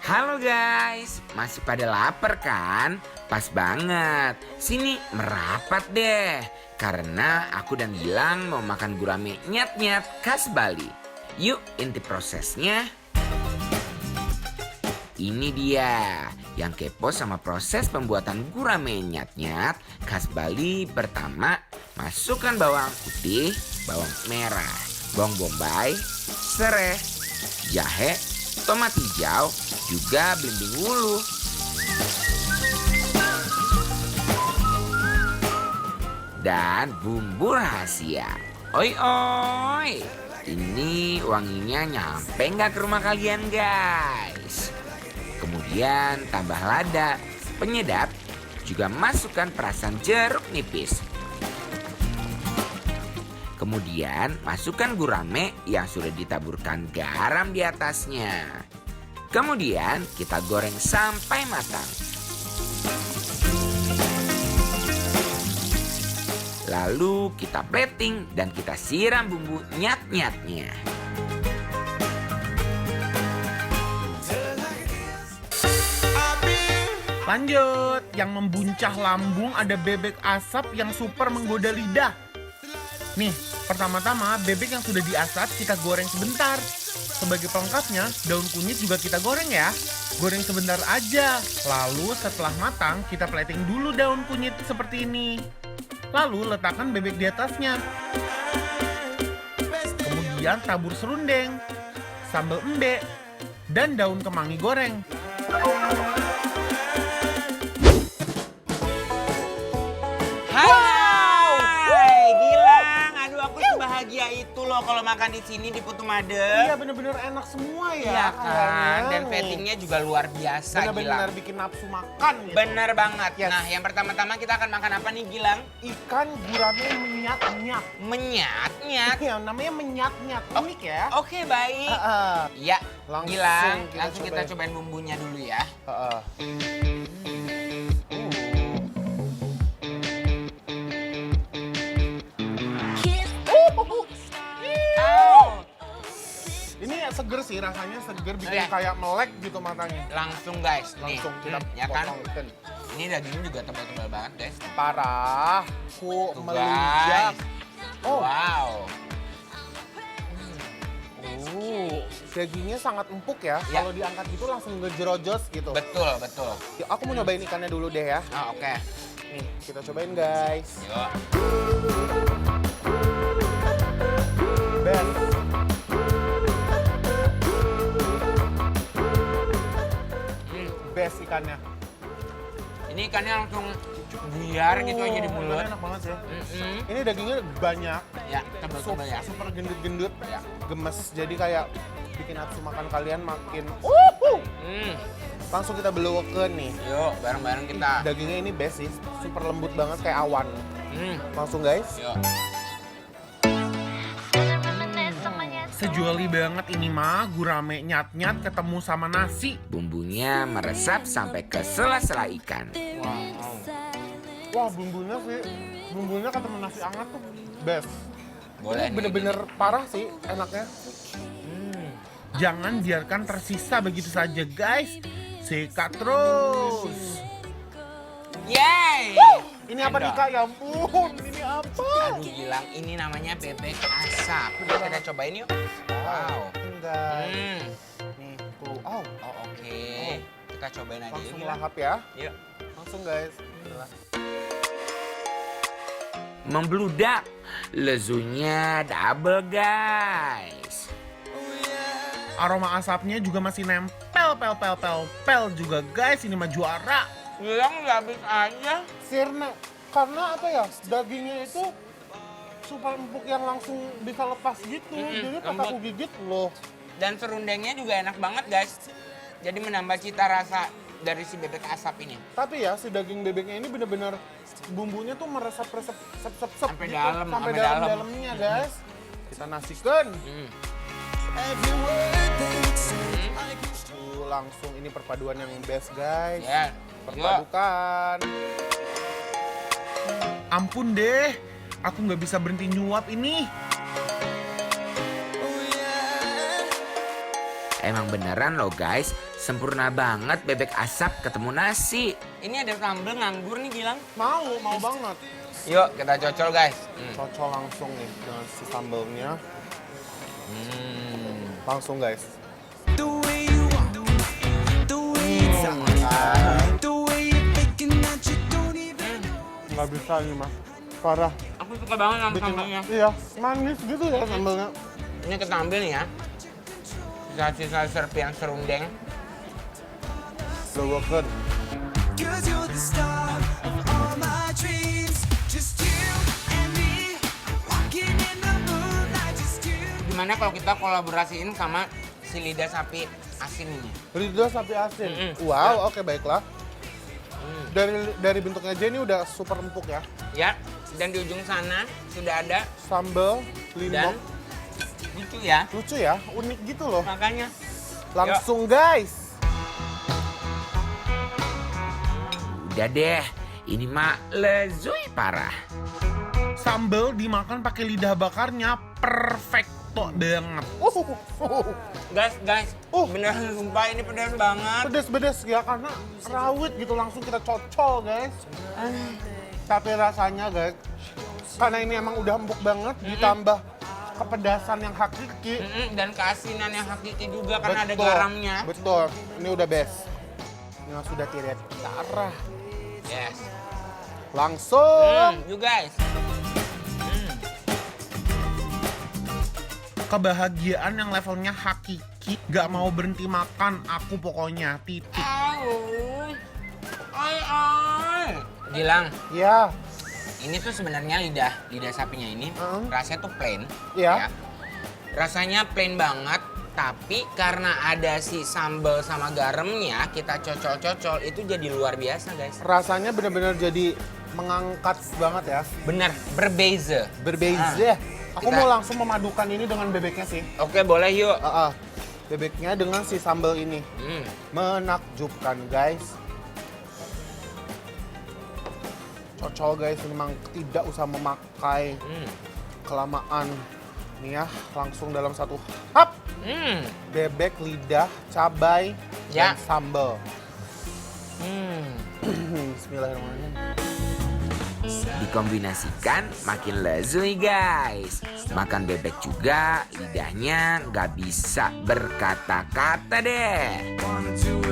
Halo guys, masih pada lapar kan? Pas banget, sini merapat deh. Karena aku dan Gilang mau makan gurame nyat-nyat khas Bali. Yuk inti prosesnya. Ini dia, yang kepo sama proses pembuatan gurame nyat-nyat khas Bali. Pertama, masukkan bawang putih, bawang merah, bawang bombay, serai, jahe, tomat hijau, juga belimbing wuluh. Dan bumbu rahasia. Oi oi, ini wanginya nyampe nggak ke rumah kalian guys? Kemudian tambah lada, penyedap, juga masukkan perasan jeruk nipis. Kemudian masukkan gurame yang sudah ditaburkan garam di atasnya. Kemudian kita goreng sampai matang. Lalu kita plating dan kita siram bumbu nyat-nyatnya. Lanjut, yang membuncah lambung ada bebek asap yang super menggoda lidah. Nih, pertama-tama bebek yang sudah diasap kita goreng sebentar. Sebagai pelengkapnya, daun kunyit juga kita goreng ya. Goreng sebentar aja. Lalu setelah matang, kita plating dulu daun kunyit seperti ini. Lalu letakkan bebek di atasnya. Kemudian tabur serundeng, sambal embe, dan daun kemangi goreng. Hai, Gilang. Aduh, aku sebahagia itu loh kalau makan di sini di Putu Made. Iya, bener-bener enak semua ya. Iya kan, kayaknya. dan platingnya juga luar biasa, Bener-bener Gilang. bikin nafsu makan gitu. Bener banget. Yes. Nah, yang pertama-tama kita akan makan apa nih, Gilang? Ikan gurame menyat-nyat. Menyat-nyat. Iya, namanya menyat-nyat. Unik ya. Oke, baik. Iya, Langsung Gilang. kita Langsung kita cobain. cobain bumbunya dulu ya. Ini seger sih rasanya, seger bikin Iya. kayak melek gitu matanya. Langsung guys, nih. Langsung kita ya kan? potong. Ini dagingnya juga tebal-tebal banget guys. Parah, ku Tuh, melunjak. guys. Oh, Wow. dagingnya sangat empuk ya. Ya. Kalau diangkat gitu langsung ngejerojos gitu. Betul, betul. Ya, aku mau nyobain ikannya dulu deh ya. Oh, oke. Nih, kita cobain guys. Yuk. Best. Best ikannya. Ini ikannya langsung buyar gitu aja di mulut. Enak banget sih. Mm-mm. Ini dagingnya banyak, Ya, tebal-tebal ya. super gendut-gendut, Ya. gemes. Jadi kayak bikin nafsu makan kalian makin. Hmm. Langsung kita belowokeun nih. Yuk, bareng-bareng kita. Dagingnya ini best sih, super lembut banget kayak awan. Hmm. Langsung guys. Yuk. Sejuali banget ini mah, gurame nyat-nyat ketemu sama nasi. Bumbunya meresap sampai ke sela-sela ikan. Wah, bumbunya ketemu nasi hangat tuh best. Boleh Ini nih. bener-bener parah sih enaknya. Jangan biarkan tersisa begitu saja guys. Sikat terus. Yeay! Ini apa nih Endol. Kak? Ya ampun, ini apa? Aduh, Gilang, ini namanya bebek asap. Kita cobain yuk. Wow. Guys. Hmm. Nih, tuh. Oh, Oh, oke. Kita cobain aja yuk, langsung Gilang. lahap ya. Yuk. Langsung guys. Inilah. Membludak. Lezunya double, guys. Aroma asapnya juga masih nempel, pel juga guys. Ini mah juara. Gilang nggak habis aja. Sirna, karena apa ya, dagingnya itu super empuk yang langsung bisa lepas gitu. Jadi pas lembut. aku gigit loh. Dan serundengnya juga enak banget, guys. Jadi menambah cita rasa dari si bebek asap ini. Tapi ya si daging bebeknya ini bener-bener bumbunya tuh meresap-resap sep Sampai gitu. dalam, Sampai sampai dalam. dalam-dalamnya guys. Kita nasikan. Hmm. Tuh, langsung ini perpaduan yang best guys. Ya. Yuk. Perpadukan. Ampun deh, aku nggak bisa berhenti nyuap ini. Emang beneran loh guys, sempurna banget bebek asap ketemu nasi. Ini ada sambal nganggur nih Gilang. Mau banget. Yuk kita cocol guys. Cocol langsung nih dengan si sambalnya. Langsung guys. Nggak bisa nih mas, parah. Aku suka banget sama Bikin, sambalnya. iya, manis gitu ya sambalnya. Ini kita ambil nih ya. Sisa-sisa serpian serundeng. Udah worker. Cause you're the star of all my dreams. Just you and me, walking in the moonlight. Just you. Gimana kalau kita kolaborasiin sama si lidah sapi asin ini? Lidah sapi asin. Mm-mm. Wow, oke baiklah. Dari bentuknya aja ini udah super empuk ya. Ya, dan di ujung sana sudah ada Sambal dan limbok. lucu ya. Lucu ya, unik gitu loh. Makanya Langsung guys. Udah deh, ini mah lezui parah. Sambal dimakan pakai lidah bakarnya perfecto banget. guys, beneran sumpah ini pedas banget. Pedes-pedes ya karena rawit gitu langsung kita cocol guys. Tapi rasanya guys, karena ini emang udah empuk banget ditambah kepedasan yang hakiki. Dan keasinan yang hakiki juga karena ada Betul, garamnya. Betul, ini udah best. Yang sudah tidak darah. Yes. Langsung. You guys. Kebahagiaan yang levelnya hakiki, gak mau berhenti makan aku pokoknya, titik. Gilang, Ya, ini tuh sebenarnya lidah sapinya ini rasanya tuh plain. Iya. Ya. Rasanya plain banget, tapi karena ada si sambal sama garamnya kita cocol-cocol itu jadi luar biasa guys. rasanya benar-benar jadi mengangkat banget ya. Bener, berbeza. Berbeza. Aku Kita- mau langsung memadukan ini dengan bebeknya sih. Oke, boleh yuk. Bebeknya dengan si sambal ini. Menakjubkan guys. Cocol guys, memang tidak usah memakai kelamaan. Nih ya, langsung dalam satu hap. Bebek, lidah, cabai, Ya. dan sambal. Bismillahirrahmanirrahim. Dikombinasikan makin lezui guys. Makan bebek juga lidahnya nggak bisa berkata-kata deh. 1, 2,